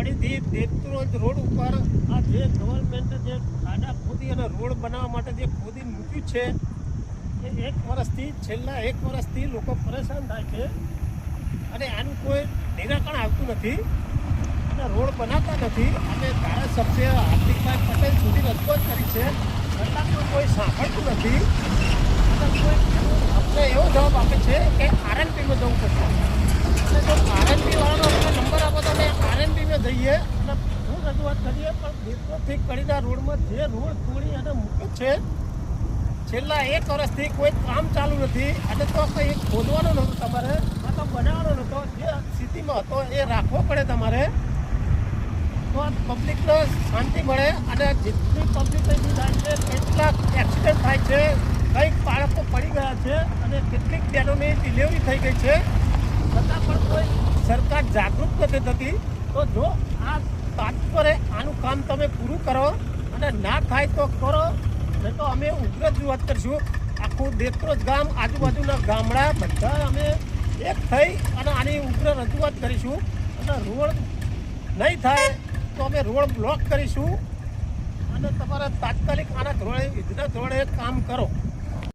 વાડીથી Detroj road ઉપર આ જે ગવર્મેન્ટે જે ખાડા ખોદી અને રોડ બનાવવા માટે જે ખોદી મૂક્યું છે એ છેલ્લા એક વર્ષથી લોકો પરેશાન થાય છે અને આનું કોઈ નિરાકરણ આવતું નથી અને રોડ બનાવતા નથી. અને ધારાસભ્ય હાર્દિકભાઈ પટેલ સુધી રજૂઆત કરી છે, છતાં પણ કોઈ સાંભળતું નથી. અને કોઈ અમને એવો જવાબ આપે છે કે આરએનપીમાં જવું પડશે. અને જો આરએનપી વાળાનો અમને નંબર આપો તો અમે આરએનપીમાં જઈએ અને શું રજૂઆત કરીએ. પણ દેત્રોજથી કડીના રોડમાં જે રોડ તોડી અને મૂક્યો છે છેલ્લા એક વર્ષથી કોઈ કામ ચાલુ નથી. અને તો કંઈ ખોદવાનો નહોતો તમારે, આ તો બનાવવાનો નહોતો. જે સ્થિતિમાં હતો એ રાખવો પડે તમારે, તો પબ્લિકને શાંતિ મળે. અને જેટલી પબ્લિક અહીંથી જાય છે, કેટલાક એક્સિડન્ટ થાય છે, કંઈક બાળકો પડી ગયા છે અને કેટલીક બહેનોની ડિલિવરી થઈ ગઈ છે, છતાં પણ કોઈ સરકાર જાગૃત નથી થતી. તો જો આ તાત્પર્ય આનું કામ તમે પૂરું કરો અને ના થાય તો કરો, નહીં તો અમે ઉગ્ર રજૂઆત કરીશું. આખું દેત્રોજ ગામ, આજુબાજુના ગામડા બધા અમે એક થઈ અને આની ઉગ્ર રજૂઆત કરીશું. અને રોડ નહીં થાય તો અમે રોડ બ્લોક કરીશું અને તમારા તાત્કાલિક આના ધોરણે વિધિના ધોરણે કામ કરો.